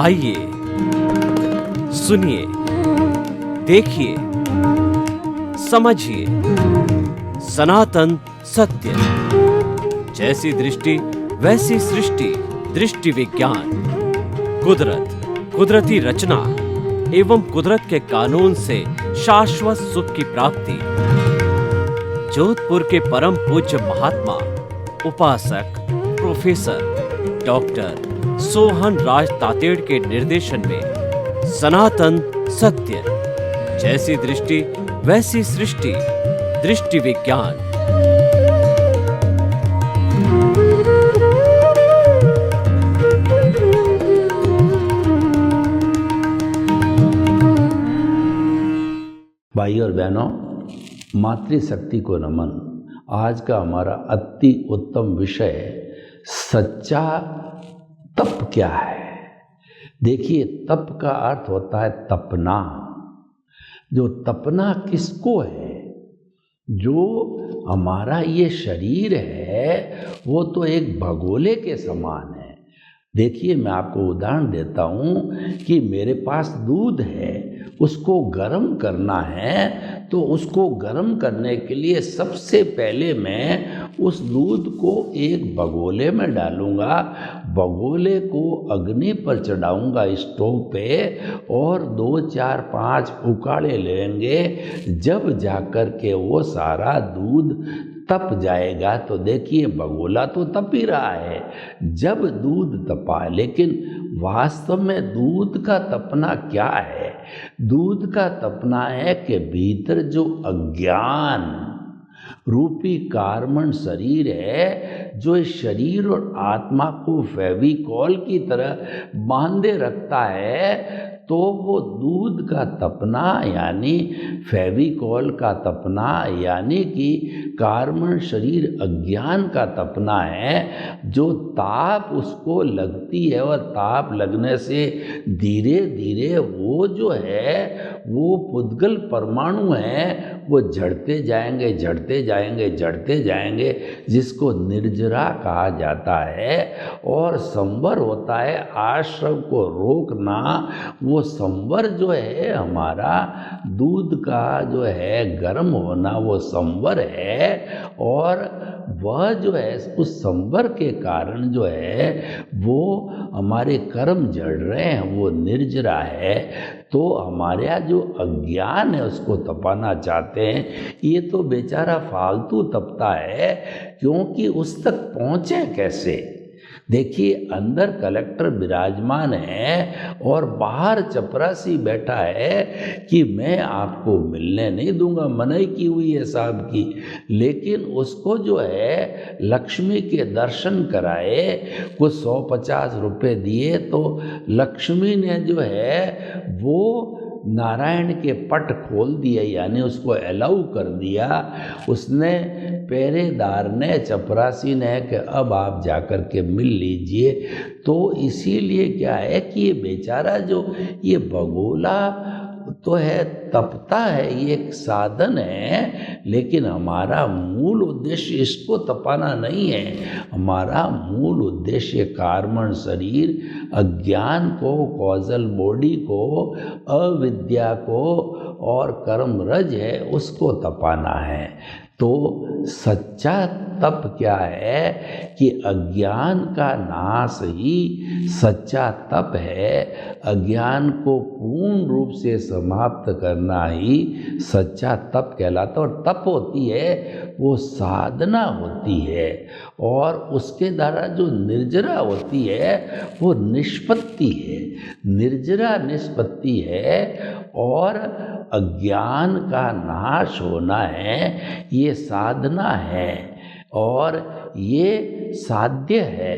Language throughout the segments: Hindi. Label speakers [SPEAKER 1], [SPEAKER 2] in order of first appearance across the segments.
[SPEAKER 1] आइए सुनिए, देखिए, समझिए सनातन सत्य। जैसी दृष्टि वैसी सृष्टि, दृष्टि विज्ञान। कुदरत, कुदरती रचना एवं कुदरत के कानून से शाश्वत सुख की प्राप्ति। जोधपुर के परम पूज्य महात्मा उपासक प्रोफेसर डॉक्टर सोहन राज तातेड़ के निर्देशन में सनातन सत्य। जैसी दृष्टि वैसी सृष्टि, दृष्टि विज्ञान।
[SPEAKER 2] भाई और बहनों, मातृशक्ति को नमन। आज का हमारा अति उत्तम विषय सच्चा तप क्या है। देखिए, तप का अर्थ होता है तपना। जो तपना किसको है? जो हमारा ये शरीर है वो तो एक भगोले के समान है। देखिए, मैं आपको उदाहरण देता हूँ कि मेरे पास दूध है, उसको गर्म करना है तो उसको गर्म करने के लिए सबसे पहले मैं उस दूध को एक भगोले में डालूंगा, भगोले को अग्नि पर चढ़ाऊंगा स्टोव पे और 2 4 5 उकाड़े लेंगे। जब जाकर के वो सारा दूध तप जाएगा तो देखिए भगोला तो तप ही रहा है। जब दूध तपा, लेकिन वास्तव में दूध का तपना क्या है? दूध का तपना है कि भीतर जो अज्ञान रूपी कार्बन शरीर है, जो इस शरीर और आत्मा को फेविकॉल की तरह बांधे रखता है, तो वो दूध का तपना यानी फेविकॉल का तपना यानी कि कार्बन शरीर अज्ञान का तपना है। जो ताप उसको लगती है और ताप लगने से धीरे धीरे वो जो है वो पुद्गल परमाणु है वो झड़ते जाएंगे, झड़ते जाएंगे, झड़ते जाएंगे, जिसको निर्जरा कहा जाता है। और संवर होता है आश्रव को रोकना। वो संवर जो है हमारा दूध का जो है गर्म होना, वो संवर है। और वह जो है उस संवर के कारण जो है वो हमारे कर्म जड़ रहे हैं, वो निर्जरा है। तो हमारे यहाँ जो अज्ञान है उसको तपाना चाहते हैं। ये तो बेचारा फालतू तपता है, क्योंकि उस तक पहुँचे कैसे? देखिए, अंदर कलेक्टर विराजमान है और बाहर चपरासी बैठा है कि मैं आपको मिलने नहीं दूंगा, मनाही की हुई है साहब की। लेकिन उसको जो है लक्ष्मी के दर्शन कराए, कुछ 150 रुपये दिए तो लक्ष्मी ने जो है वो नारायण के पट खोल दिए, यानी उसको अलाउ कर दिया। उसने पहरेदार ने, चपरासी ने कि अब आप जाकर के मिल लीजिए। तो इसीलिए क्या है कि ये बेचारा जो ये भगोला तो है, तपता है, ये एक साधन है, लेकिन हमारा मूल उद्देश्य इसको तपाना नहीं है। हमारा मूल उद्देश्य कार्बन शरीर अज्ञान को, कॉजल बॉडी को, अविद्या को और कर्म रज है उसको तपाना है। तो सच्चा तप क्या है कि अज्ञान का नाश ही सच्चा तप है। अज्ञान को पूर्ण रूप से समाप्त करना ही सच्चा तप कहलाता है। और तप होती है वो साधना होती है, और उसके द्वारा जो निर्जरा होती है वो निष्पत्ति है। निर्जरा निष्पत्ति है और अज्ञान का नाश होना है, ये साधना है और ये साध्य है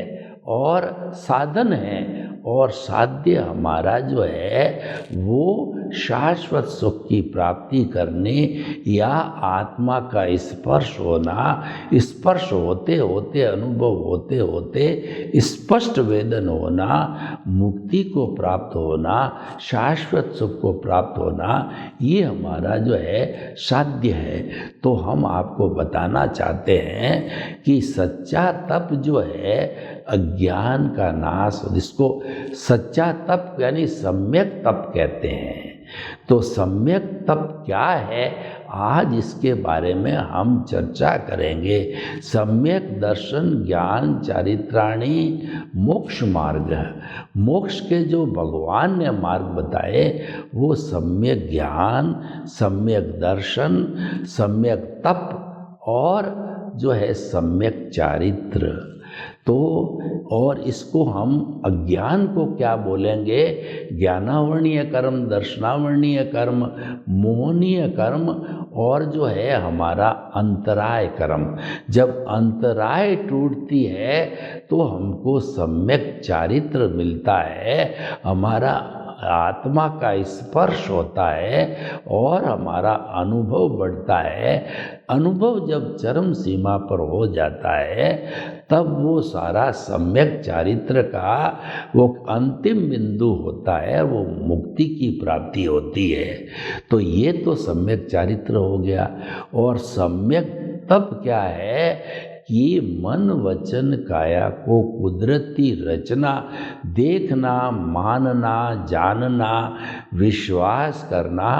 [SPEAKER 2] और साधन है। और साध्य हमारा जो है वो शाश्वत सुख की प्राप्ति करने या आत्मा का स्पर्श होना, स्पर्श होते होते, अनुभव होते होते स्पष्ट वेदन होना, मुक्ति को प्राप्त होना, शाश्वत सुख को प्राप्त होना, ये हमारा जो है साध्य है। तो हम आपको बताना चाहते हैं कि सच्चा तप जो है अज्ञान का नाश, जिसको सच्चा तप यानी सम्यक तप कहते हैं। तो सम्यक तप क्या है, आज इसके बारे में हम चर्चा करेंगे। सम्यक दर्शन ज्ञान चारित्राणी मोक्ष मार्ग, मोक्ष के जो भगवान ने मार्ग बताए वो सम्यक ज्ञान, सम्यक दर्शन, सम्यक तप और जो है सम्यक चारित्र। तो और इसको हम अज्ञान को क्या बोलेंगे, ज्ञानावर्णीय कर्म, दर्शनावर्णीय कर्म, मोहनीय कर्म और जो है हमारा अंतराय कर्म। जब अंतराय टूटती है तो हमको सम्यक चारित्र मिलता है, हमारा आत्मा का स्पर्श होता है और हमारा अनुभव बढ़ता है। अनुभव जब चरम सीमा पर हो जाता है तब वो सारा सम्यक चारित्र का वो अंतिम बिंदु होता है, वो मुक्ति की प्राप्ति होती है। तो ये तो सम्यक चारित्र हो गया। और सम्यक तप क्या है कि मन वचन काया को कुदरती रचना देखना, मानना, जानना, विश्वास करना,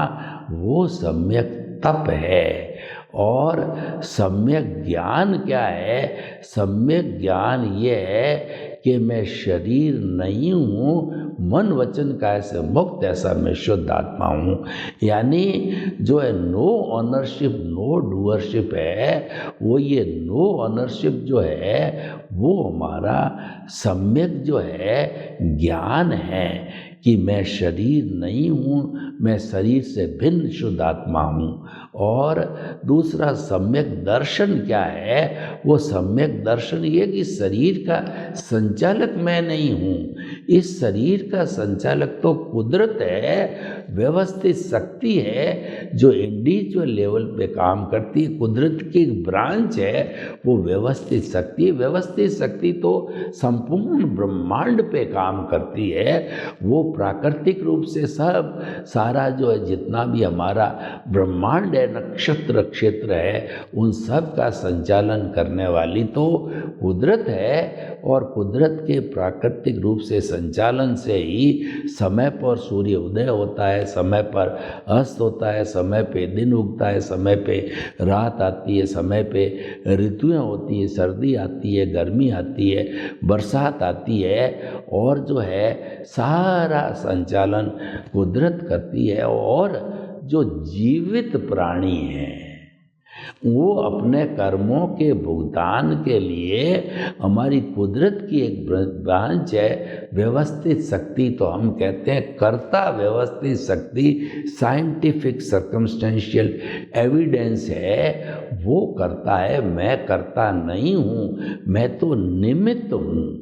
[SPEAKER 2] वो सम्यक तप है। और सम्यक ज्ञान क्या है, सम्यक ज्ञान ये है कि मैं शरीर नहीं हूँ, मन वचन काया से मुक्त, ऐसा मैं शुद्ध आत्मा हूँ। यानी जो है नो ऑनरशिप नो डूअरशिप है, वो ये नो ऑनरशिप जो है वो हमारा सम्यक जो है ज्ञान है कि मैं शरीर नहीं हूँ, मैं शरीर से भिन्न शुद्ध आत्मा हूँ। और दूसरा सम्यक दर्शन क्या है, वो सम्यक दर्शन ये कि शरीर का संचालक मैं नहीं हूँ, इस शरीर का संचालक तो कुदरत है, व्यवस्थित शक्ति है जो इंडिविजुअल लेवल पे काम करती है, कुदरत की एक ब्रांच है वो व्यवस्थित शक्ति। व्यवस्थित शक्ति तो संपूर्ण ब्रह्मांड पे काम करती है, वो प्राकृतिक रूप से सब सारा जो है जितना भी हमारा ब्रह्मांड है, नक्षत्र क्षेत्र है, उन सब का संचालन करने वाली तो कुदरत है। और कुदरत के प्राकृतिक रूप से संचालन से ही समय पर सूर्य उदय होता है, समय पर अस्त होता है, समय पे दिन उगता है, समय पे रात आती है, समय पे ऋतुएं होती है, सर्दी आती है, गर्मी आती है, बरसात आती है। और जो है सारा संचालन कुदरत करती है। और जो जीवित प्राणी हैं वो अपने कर्मों के भुगतान के लिए हमारी कुदरत की एक ब्रांच है, व्यवस्थित शक्ति तो हम कहते हैं कर्ता व्यवस्थित शक्ति, साइंटिफिक सर्कमस्टेंशियल एविडेंस है, वो करता है। मैं करता नहीं हूँ, मैं तो निमित्त हूँ।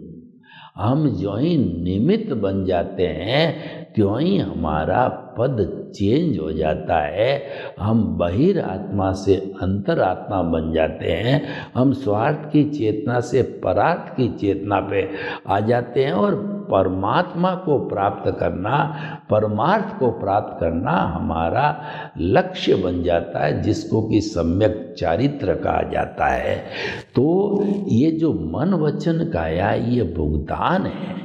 [SPEAKER 2] हम जो ही निमित्त बन जाते हैं त्यों ही हमारा पद चेंज हो जाता है। हम बहिर आत्मा से अंतर आत्मा बन जाते हैं, हम स्वार्थ की चेतना से परार्थ की चेतना पे आ जाते हैं। और परमात्मा को प्राप्त करना, परमार्थ को प्राप्त करना हमारा लक्ष्य बन जाता है, जिसको कि सम्यक चारित्र कहा जाता है। तो ये जो मन वचन काया ये भुगतान है,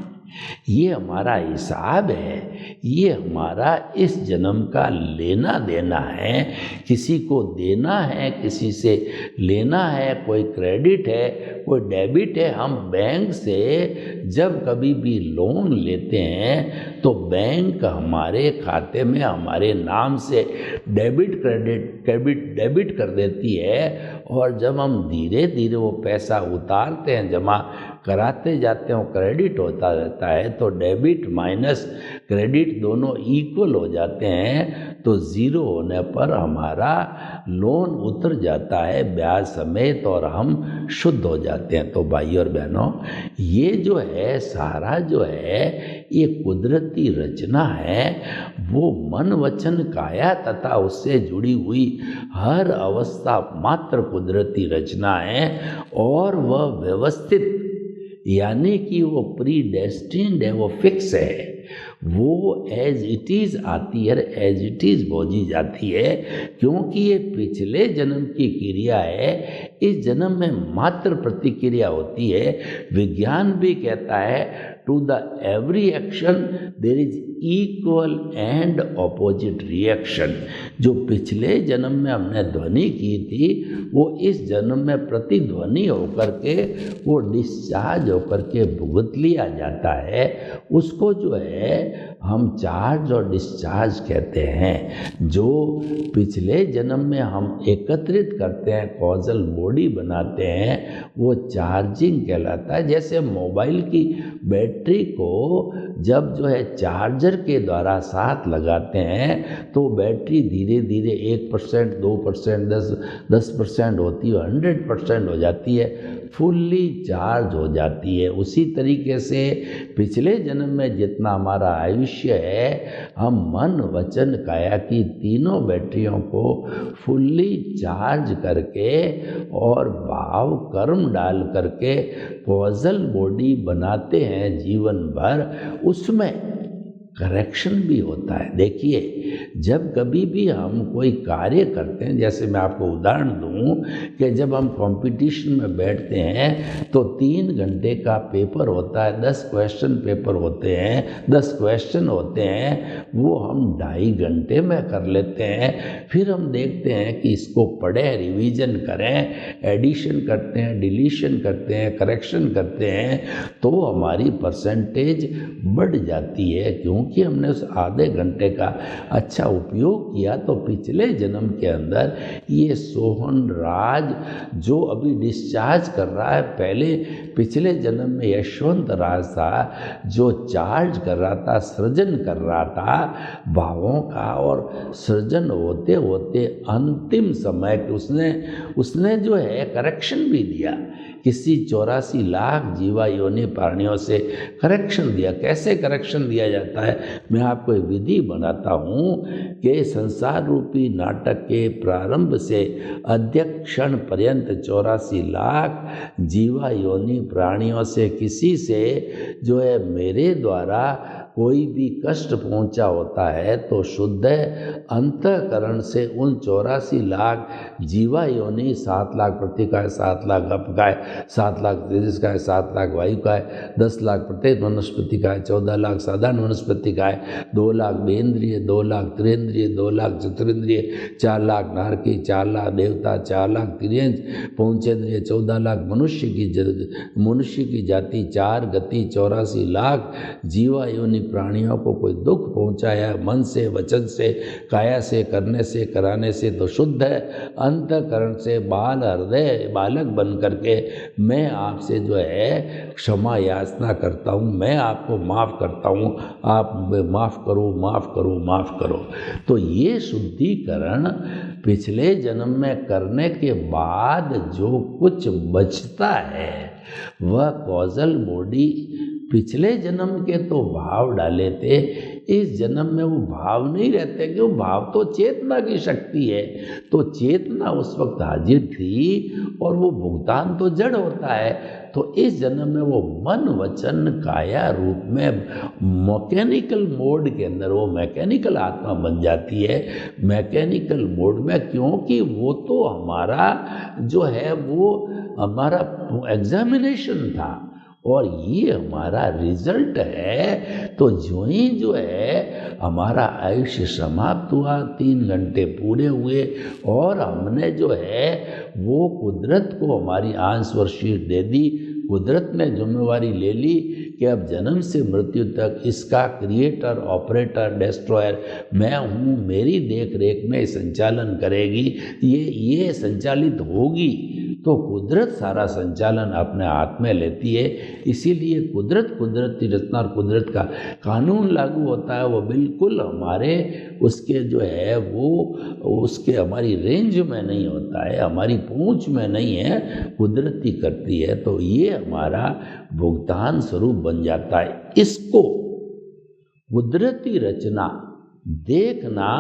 [SPEAKER 2] ये हमारा हिसाब है, ये हमारा इस जन्म का लेना देना है। किसी को देना है, किसी से लेना है, कोई क्रेडिट है, कोई डेबिट है। हम बैंक से जब कभी भी लोन लेते हैं तो बैंक हमारे खाते में हमारे नाम से डेबिट कर देती है। और जब हम धीरे धीरे वो पैसा उतारते हैं, जमा कराते जाते हैं, क्रेडिट होता रहता है। तो डेबिट माइनस क्रेडिट दोनों इक्वल हो जाते हैं। तो ज़ीरो होने पर हमारा लोन उतर जाता है ब्याज समेत और हम शुद्ध हो जाते हैं। तो भाई और बहनों, ये जो है सारा जो है ये कुदरती रचना है, वो मन वचन काया तथा उससे जुड़ी हुई हर अवस्था मात्र कुदरती रचना है और वह व्यवस्थित, यानी कि वो प्री डेस्टिन्ड है, वो फिक्स है, वो एज इट इज़ आती है, एज इट इज़ भोजी जाती है, क्योंकि ये पिछले जन्म की क्रिया है, इस जन्म में मात्र प्रतिक्रिया होती है। विज्ञान भी कहता है to the every action there is equal and opposite reaction. जो पिछले जन्म में हमने ध्वनि की थी वो इस जन्म में प्रतिध्वनि होकर के वो डिस्चार्ज होकर के भुगत लिया जाता है। उसको जो है हम चार्ज और डिस्चार्ज कहते हैं। जो पिछले जन्म में हम एकत्रित करते हैं, कॉजल बॉडी बनाते हैं, वो चार्जिंग कहलाता है। जैसे मोबाइल की बैटरी को जब जो है चार्जर के द्वारा साथ लगाते हैं तो बैटरी धीरे धीरे 1%, 2%, 10% होती है, 100% हो जाती है, फुल्ली चार्ज हो जाती है। उसी तरीके से पिछले जन्म में जितना हमारा आयुष्य है, हम मन वचन काया की तीनों बैटरियों को फुल्ली चार्ज करके और भाव कर्म डाल करके कॉजल बॉडी बनाते हैं जीवन भर। उसमें करेक्शन भी होता है। देखिए, जब कभी भी हम कोई कार्य करते हैं, जैसे मैं आपको उदाहरण दूं कि जब हम कंपटीशन में बैठते हैं तो 3 घंटे का पेपर होता है, 10 क्वेश्चन पेपर होते हैं, 10 क्वेश्चन होते हैं, वो हम 2.5 घंटे में कर लेते हैं। फिर हम देखते हैं कि इसको पढ़ें, रिवीजन करें, एडिशन करते हैं, डिलीशन करते हैं, करेक्शन करते हैं, तो हमारी परसेंटेज बढ़ जाती है, क्योंकि हमने उस आधे घंटे का अच्छा उपयोग किया। तो पिछले जन्म के अंदर ये सोहन राज जो अभी डिस्चार्ज कर रहा है, पहले पिछले जन्म में यशवंत राज था जो चार्ज कर रहा था, सृजन कर रहा था भावों का, और सृजन होते होते अंतिम समय उसने जो है करेक्शन भी दिया। किसी 84 लाख जीवा योनि प्राणियों से करेक्शन दिया। कैसे करेक्शन दिया जाता है, मैं आपको एक विधि बनाता हूँ कि संसार रूपी नाटक के प्रारंभ से अध्यक्ष क्षण पर्यंत 84 लाख जीवा योनि प्राणियों से किसी से जो है मेरे द्वारा कोई भी कष्ट पहुंचा होता है तो शुद्ध अंतःकरण से उन 84 लाख जीवा योनि, 7 लाख पृथ्वी का है, 7 लाख अप का है, 7 लाख तेजस का है, 7 लाख वायु का है, 10 लाख प्रत्येक वनस्पति का है, 14 लाख साधारण वनस्पति का है, 2 लाख बेन्द्रिय, 2 लाख त्रिंद्रिय, 2 लाख चतुरिंद्रिय, 4 लाख नारकी, 4 लाख देवता, 4 लाख तिर्यंज पहुंचेंद्रिय, 14 लाख मनुष्य की जाति, 4 गति, 84 लाख जीवा योनि प्राणियों को कोई दुख पहुंचाया मन से, वचन से, काया से, करने से, कराने से, तो शुद्ध है। अंतःकरण से बाल हृदय बालक बन करके मैं आपसे जो है क्षमा याचना करता हूँ, मैं आपको माफ़ करता हूँ, आप माफ़ करो, माफ़ करो, माफ़ करो। तो ये शुद्धिकरण पिछले जन्म में करने के बाद जो कुछ बचता है वह कॉजल बॉडी पिछले जन्म के तो भाव डाले थे, इस जन्म में वो भाव नहीं रहते, कि वो भाव तो चेतना की शक्ति है, तो चेतना उस वक्त हाजिर थी और वो भुगतान तो जड़ होता है। तो इस जन्म में वो मन वचन काया रूप में मैकेनिकल मोड के अंदर वो मैकेनिकल आत्मा बन जाती है। मैकेनिकल मोड में, क्योंकि वो तो हमारा जो है वो हमारा एग्जामिनेशन था और ये हमारा रिजल्ट है। तो जो है हमारा आयुष्य समाप्त हुआ, 3 घंटे पूरे हुए और हमने जो है वो कुदरत को हमारी आंसर शीट दे दी। कुदरत ने जिम्मेवारी ले ली कि अब जन्म से मृत्यु तक इसका क्रिएटर, ऑपरेटर, डिस्ट्रॉयर मैं हूँ, मेरी देख रेख में संचालन करेगी, ये संचालित होगी। तो कुदरत सारा संचालन अपने हाथ में लेती है। इसीलिए कुदरती रचना और कुदरत का कानून लागू होता है, वो बिल्कुल हमारे उसके जो है वो उसके हमारी रेंज में नहीं होता है, हमारी पहुंच में नहीं है, कुदरती करती है। तो ये हमारा भुगतान स्वरूप बन जाता है। इसको कुदरती रचना देखना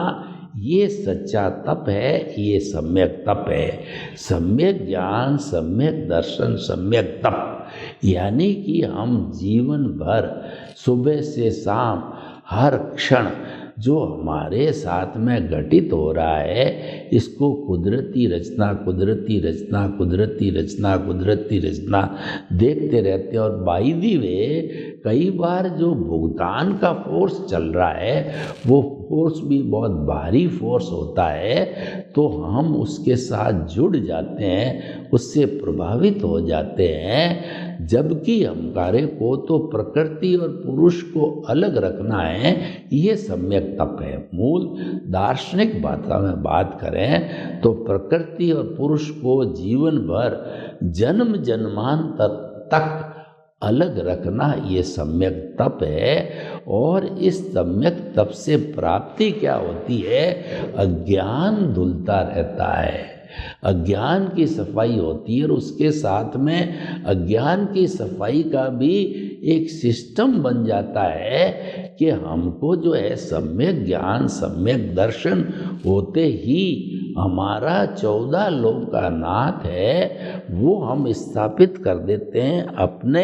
[SPEAKER 2] ये सच्चा तप है, ये सम्यक तप है। सम्यक ज्ञान, सम्यक दर्शन, सम्यक तप, यानी कि हम जीवन भर सुबह से शाम हर क्षण जो हमारे साथ में घटित हो रहा है, इसको कुदरती रचना, कुदरती रचना, कुदरती रचना, कुदरती रचना देखते रहते हैं। और बाई दी वे कई बार जो भुगतान का फोर्स चल रहा है वो फोर्स भी बहुत भारी फोर्स होता है, तो हम उसके साथ जुड़ जाते हैं, उससे प्रभावित हो जाते हैं। जबकि हमारे को तो प्रकृति और पुरुष को अलग रखना है, ये सम्यक तप है। मूल दार्शनिक भाषा में बात करें तो प्रकृति और पुरुष को जीवन भर जन्म जन्मांतर तक अलग रखना ये सम्यक तप है। और इस सम्यक तप से प्राप्ति क्या होती है? अज्ञान धुलता रहता है, अज्ञान की सफाई होती है। और उसके साथ में अज्ञान की सफाई का भी एक सिस्टम बन जाता है कि हमको जो है सम्यक ज्ञान, सम्यक दर्शन होते ही हमारा 14 लोक का नाथ है वो हम स्थापित कर देते हैं अपने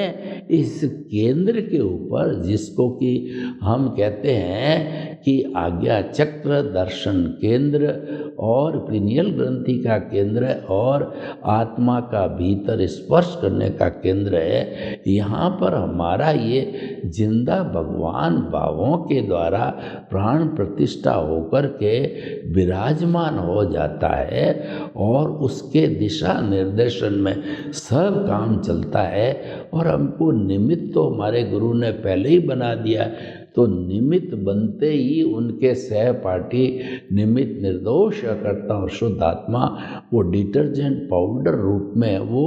[SPEAKER 2] इस केंद्र के ऊपर, जिसको कि हम कहते हैं कि आज्ञा चक्र, दर्शन केंद्र और पिनियल ग्रंथि का केंद्र और आत्मा का भीतर स्पर्श करने का केंद्र है। यहाँ पर हमारा ये जिंदा भगवान भावों के द्वारा प्राण प्रतिष्ठा होकर के विराजमान हो जाता है और उसके दिशा निर्देशन में सब काम चलता है। और हमको निमित्त तो हमारे गुरु ने पहले ही बना दिया, तो निमित्त बनते ही उनके सहपाठी निमित्त निर्दोष करता और शुद्ध आत्मा वो डिटर्जेंट पाउडर रूप में वो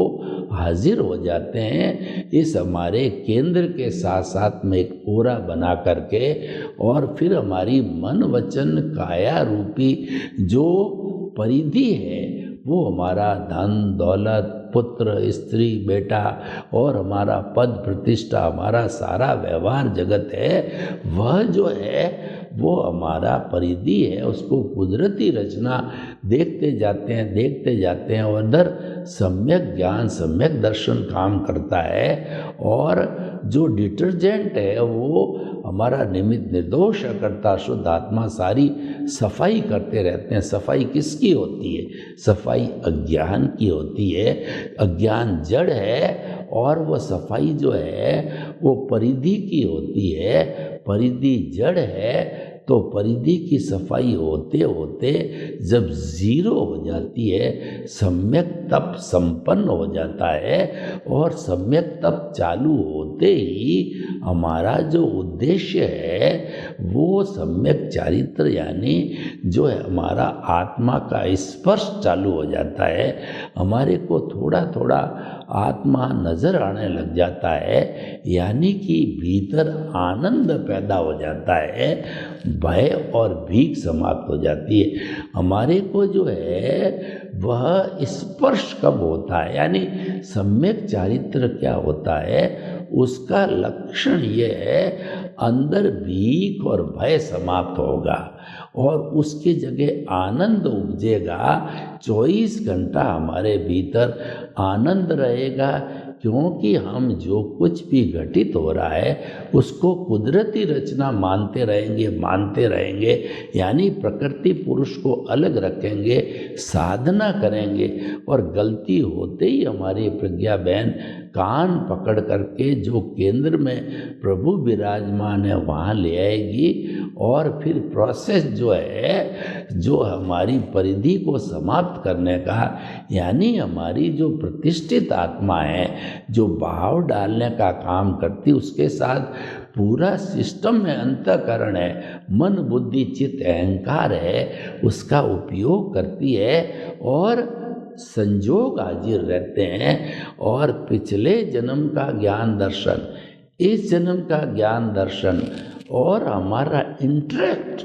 [SPEAKER 2] हाजिर हो जाते हैं इस हमारे केंद्र के साथ साथ में एक पूरा बना करके। और फिर हमारी मन वचन काया रूपी जो परिधि है वो हमारा धन दौलत, पुत्र, स्त्री, बेटा और हमारा पद प्रतिष्ठा, हमारा सारा व्यवहार जगत है, वह जो है वो हमारा परिधि है। उसको कुदरती रचना देखते जाते हैं और इधर सम्यक ज्ञान, सम्यक दर्शन काम करता है। और जो डिटर्जेंट है वो हमारा निमित्त निर्दोष करता शुद्ध आत्मा सारी सफाई करते रहते हैं। सफाई किसकी होती है? सफाई अज्ञान की होती है। अज्ञान जड़ है और वह सफाई जो है वो परिधि की होती है। परिधि जड़ है तो परिधि की सफाई होते होते जब जीरो हो जाती है, सम्यक तप संपन्न हो जाता है। और सम्यक तप चालू होते ही हमारा जो उद्देश्य है वो सम्यक चारित्र यानी जो है हमारा आत्मा का स्पर्श चालू हो जाता है। हमारे को थोड़ा थोड़ा आत्मा नजर आने लग जाता है, यानी कि भीतर आनंद पैदा हो जाता है, भय और भीख समाप्त हो जाती है। हमारे को जो है वह स्पर्श कब होता है, यानी सम्यक चारित्र क्या होता है, उसका लक्षण ये है अंदर भीख और भय समाप्त होगा और उसके जगह आनंद उपजेगा। 24 घंटा हमारे भीतर आनंद रहेगा, क्योंकि हम जो कुछ भी घटित हो रहा है उसको कुदरती रचना मानते रहेंगे, यानी प्रकृति पुरुष को अलग रखेंगे, साधना करेंगे। और गलती होते ही हमारी प्रज्ञा बहन कान पकड़ करके जो केंद्र में प्रभु विराजमान है वहाँ ले आएगी और फिर प्रोसेस जो है जो हमारी परिधि को समाप्त करने का, यानी हमारी जो प्रतिष्ठित आत्मा है जो भाव डालने का काम करती, उसके साथ पूरा सिस्टम में अंतःकरण है, मन बुद्धि चित्त अहंकार है, उसका उपयोग करती है और संजोग हाजिर रहते हैं और पिछले जन्म का ज्ञान दर्शन, इस जन्म का ज्ञान दर्शन और हमारा इंटरेक्ट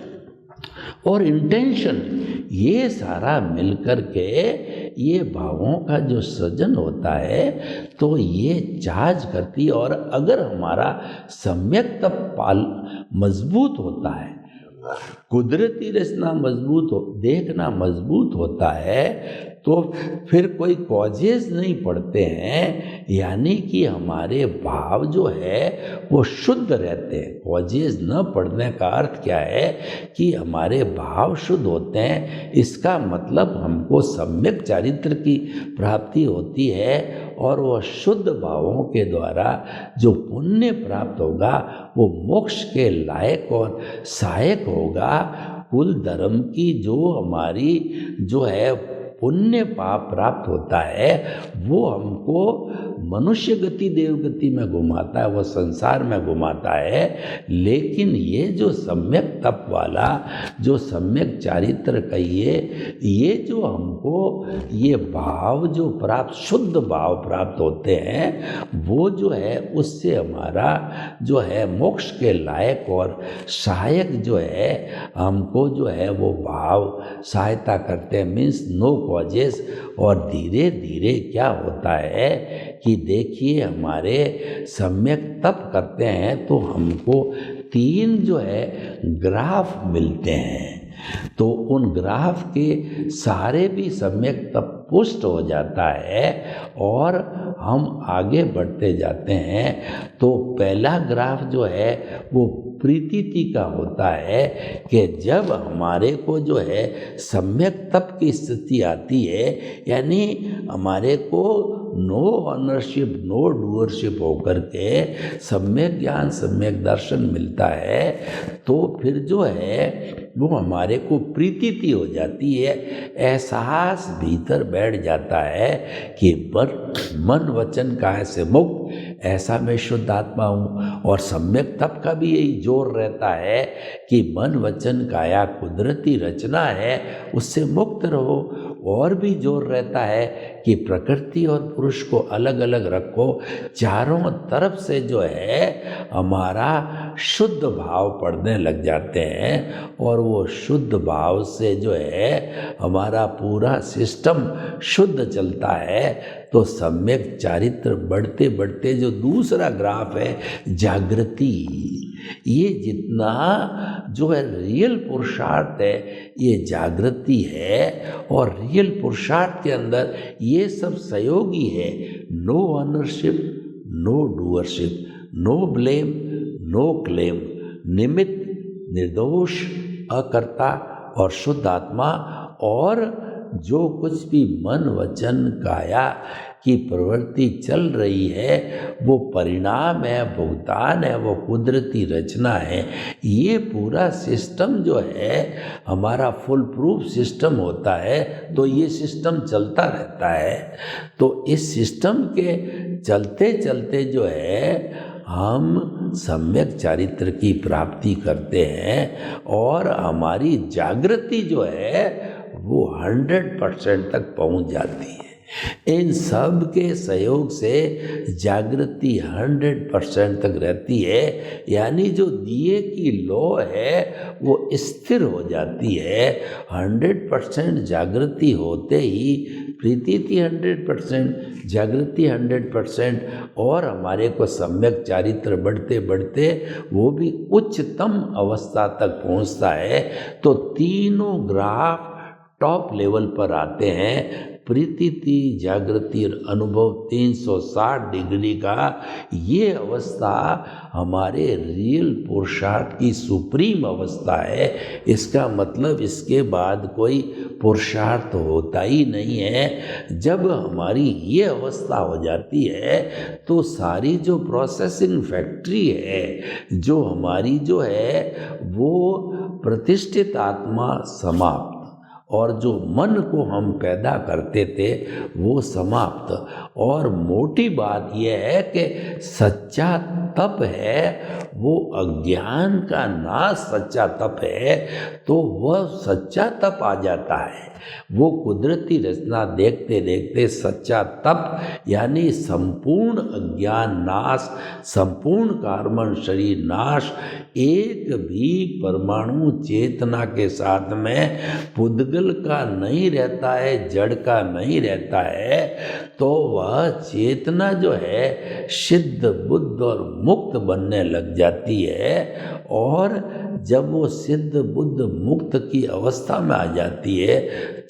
[SPEAKER 2] और इंटेंशन, ये सारा मिलकर के ये भावों का जो सृजन होता है तो ये चार्ज करती है। और अगर हमारा सम्यक तप मजबूत होता है, कुदरती रचना मजबूत हो, देखना मजबूत होता है, तो फिर कोई कॉजेज नहीं पड़ते हैं, यानी कि हमारे भाव जो है वो शुद्ध रहते हैं। कॉजेज न पड़ने का अर्थ क्या है कि हमारे भाव शुद्ध होते हैं, इसका मतलब हमको सम्यक चारित्र की प्राप्ति होती है और वह शुद्ध भावों के द्वारा जो पुण्य प्राप्त होगा वो मोक्ष के लायक और सहायक होगा। कुल धर्म की जो हमारी जो है पुण्य पाप प्राप्त होता है वो हमको मनुष्य गति देव गति में घुमाता है, वो संसार में घुमाता है। लेकिन ये जो सम्यक तप वाला, जो सम्यक चारित्र कहिए, ये जो हमको ये भाव जो प्राप्त, शुद्ध भाव प्राप्त होते हैं, वो जो है उससे हमारा जो है मोक्ष के लायक और सहायक जो है हमको जो है वो भाव सहायता करते हैं। Means no causes. और धीरे धीरे क्या होता है कि देखिए हमारे सम्यक तप करते हैं तो हमको 3 जो है ग्राफ मिलते हैं, तो उन ग्राफ के सारे भी सम्यक तप पुष्ट हो जाता है और हम आगे बढ़ते जाते हैं। तो पहला ग्राफ जो है वो प्रीतिति का होता है कि जब हमारे को जो है सम्यक तप की स्थिति आती है, यानी हमारे को नो ऑनरशिप नो डूअरशिप होकर के सम्यक ज्ञान सम्यक दर्शन मिलता है, तो फिर जो है वो हमारे को प्रीतिति हो जाती है। एहसास भीतर बैठ जाता है कि मन वचन काया से मुक्त, ऐसा मैं शुद्ध आत्मा हूँ। और सम्यक तप का भी यही जोर रहता है कि मन वचन काया कुदरती रचना है, उससे मुक्त रहो। और भी जोर रहता है कि प्रकृति और पुरुष को अलग अलग रखो। चारों तरफ से जो है हमारा शुद्ध भाव पड़ने लग जाते हैं और वो शुद्ध भाव से जो है हमारा पूरा सिस्टम शुद्ध चलता है। तो सम्यक चारित्र बढ़ते बढ़ते जो दूसरा ग्राफ है जागृति, ये जितना जो है रियल पुरुषार्थ है ये जागृति है। और रियल पुरुषार्थ के अंदर ये सब सहयोगी है। No ownership no doership, no blame no claim, निमित्त निर्दोष अकर्ता और शुद्ध आत्मा। और जो कुछ भी मन वचन काया की प्रवृत्ति चल रही है वो परिणाम है, भुगतान है, वो कुदरती रचना है। ये पूरा सिस्टम जो है हमारा फुल प्रूफ सिस्टम होता है, तो ये सिस्टम चलता रहता है। तो इस सिस्टम के चलते चलते जो है हम सम्यक चारित्र की प्राप्ति करते हैं और हमारी जागृति जो है वो 100% तक पहुंच जाती है। इन सब के सहयोग से जागृति 100% तक रहती है, यानी जो दिए की लौ है वो स्थिर हो जाती है। 100% जागृति होते ही प्रीतिति 100%, जागृति 100% और हमारे को सम्यक चारित्र बढ़ते बढ़ते वो भी उच्चतम अवस्था तक पहुंचता है। तो तीनों ग्राफ टॉप लेवल पर आते हैं। प्रीतिति जागृति और अनुभव 360 डिग्री का ये अवस्था हमारे रियल पुरुषार्थ की सुप्रीम अवस्था है। इसका मतलब इसके बाद कोई पुरुषार्थ होता ही नहीं है। जब हमारी ये अवस्था हो जाती है तो सारी जो प्रोसेसिंग फैक्ट्री है जो हमारी जो है वो प्रतिष्ठित आत्मा समाप्त और जो मन को हम पैदा करते थे वो समाप्त। और मोटी बात यह है कि सच्चा तप है वो अज्ञान का नाश सच्चा तप है, तो वह सच्चा तप आ जाता है। वो कुदरती रचना देखते देखते सच्चा तप यानी संपूर्ण अज्ञान नाश, संपूर्ण कार्बन शरीर नाश, एक भी परमाणु चेतना के साथ में पुद्गल का नहीं रहता है, जड़ का नहीं रहता है, तो वह चेतना जो है सिद्ध बुद्ध और मुक्त बनने लग जाती है। और जब वो सिद्ध बुद्ध मुक्त की अवस्था में आ जाती है,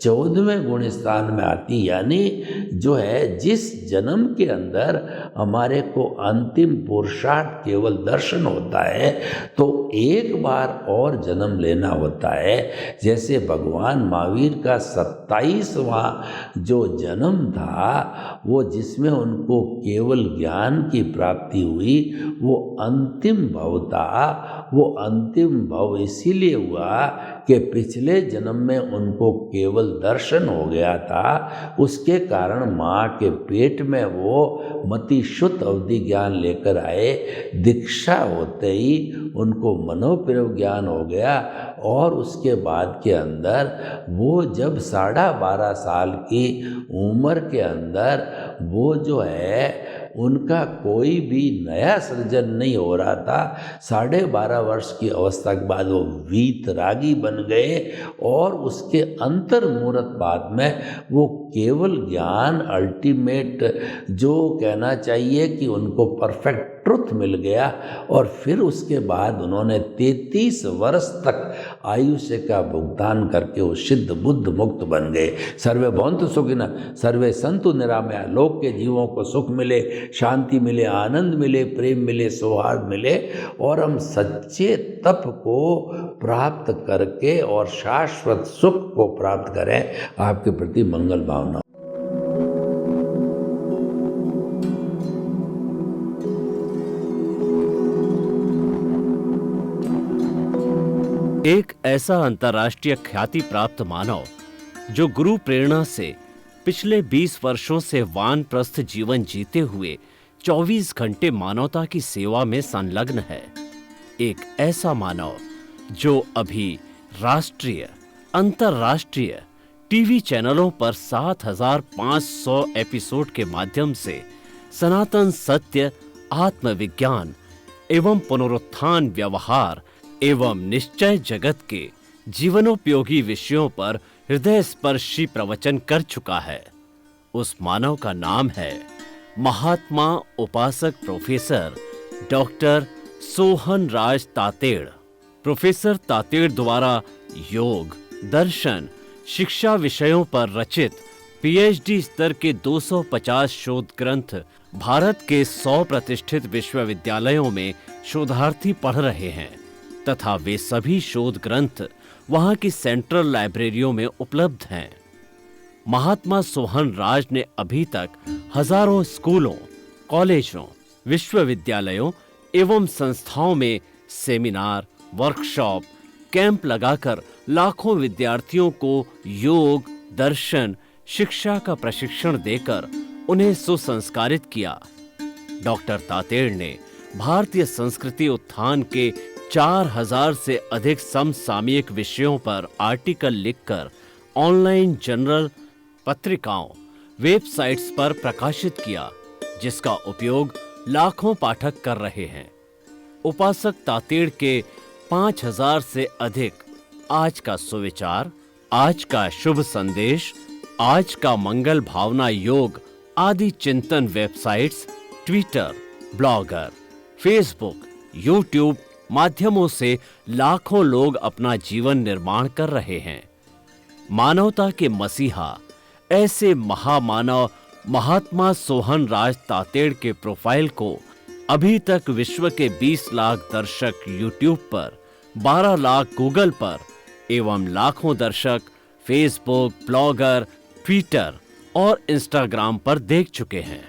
[SPEAKER 2] 14वें गुण स्थान में आती, यानी जो है जिस जन्म के अंदर हमारे को अंतिम पुरुषार्थ केवल दर्शन होता है, तो एक बार और जन्म लेना होता है। जैसे भगवान महावीर का 27वां जो जन्म था, वो जिसमें उनको केवल ज्ञान की प्राप्ति हुई, वो अंतिम भव था। वो अंतिम भव इसीलिए हुआ कि पिछले जन्म में उनको केवल दर्शन हो गया था, उसके कारण माँ के पेट में वो मति शुद्ध अवधि ज्ञान लेकर आए। दीक्षा होते ही उनको मनोप्रव ज्ञान हो गया, और उसके बाद के अंदर वो जब 12.5 साल की उम्र के अंदर वो जो है उनका कोई भी नया सृजन नहीं हो रहा था। 12.5 वर्ष की अवस्था के बाद वो वीतरागी बन गए, और उसके अंतर मुहूर्त बाद में वो केवल ज्ञान अल्टीमेट जो कहना चाहिए कि उनको परफेक्ट ट्रुथ मिल गया। और फिर उसके बाद उन्होंने 33 वर्ष तक आयुष्य का भुगतान करके वो सिद्ध बुद्ध मुक्त बन गए। सर्वे भवन्तु सुखिनः सर्वे सन्तु निरामया। लोक के जीवों को सुख मिले, शांति मिले, आनंद मिले, प्रेम मिले, सौहार्द मिले, और हम सच्चे तप को प्राप्त करके और शाश्वत सुख को प्राप्त करें। आपके प्रति मंगल भावना।
[SPEAKER 1] एक ऐसा अंतर्राष्ट्रीय ख्याति प्राप्त मानव जो गुरु प्रेरणा से पिछले 20 वर्षों से वानप्रस्थ जीवन जीते हुए 24 घंटे मानवता की सेवा में संलग्न है। एक ऐसा मानव जो अभी राष्ट्रीय, अंतर्राष्ट्रीय टीवी चैनलों पर 7,500 एपिसोड के माध्यम से सनातन सत्य, आत्मविज्ञान एवं पुनरुत्थान व्यवहार एवं निश्चय जगत के जीवनोपयोगी विषयों पर हृदय स्पर्शी प्रवचन कर चुका है। उस मानव का नाम है महात्मा उपासक प्रोफेसर डॉक्टर सोहन राज तातेड़। प्रोफेसर तातेड़ द्वारा योग, दर्शन, शिक्षा विषयों पर रचित पीएचडी स्तर के 250 शोध ग्रंथ भारत के 100 प्रतिष्ठित विश्वविद्यालयों में शोधार्थी पढ़ रहे हैं, तथा वे सभी शोध ग्रंथ वहां की सेंट्रल लाइब्रेरियों में उपलब्ध हैं। महात्मा सोहन राज ने अभी तक हजारों स्कूलों, कॉलेजों, विश्वविद्यालयों एवं संस्थाओं में सेमिनार, वर्कशॉप, कैंप लगाकर लाखों विद्यार्थियों को योग, दर्शन, शिक्षा का प्रशिक्षण देकर उन्हें सुसंस्कारित किया। डॉक्टर तातेड़ ने भारतीय संस्कृति उत्थान के 4000 से अधिक समसामयिक विषयों पर आर्टिकल लिखकर ऑनलाइन जर्नल, पत्रिकाओं, वेबसाइट्स पर प्रकाशित किया, जिसका उपयोग लाखों पाठक कर रहे हैं। उपासक तातेड़ के 5000 से अधिक आज का सुविचार, आज का शुभ संदेश, आज का मंगल भावना योग आदि चिंतन websites, Twitter, blogger, Facebook, YouTube माध्यमों से लाखों लोग अपना जीवन निर्माण कर रहे हैं। मानवता के मसीहा ऐसे महामानव महात्मा सोहन राज तातेड़ के प्रोफाइल को अभी तक विश्व के 20 लाख दर्शक यूट्यूब पर, 12 लाख गूगल पर एवं लाखों दर्शक फेसबुक, ब्लॉगर, ट्विटर और इंस्टाग्राम पर देख चुके हैं।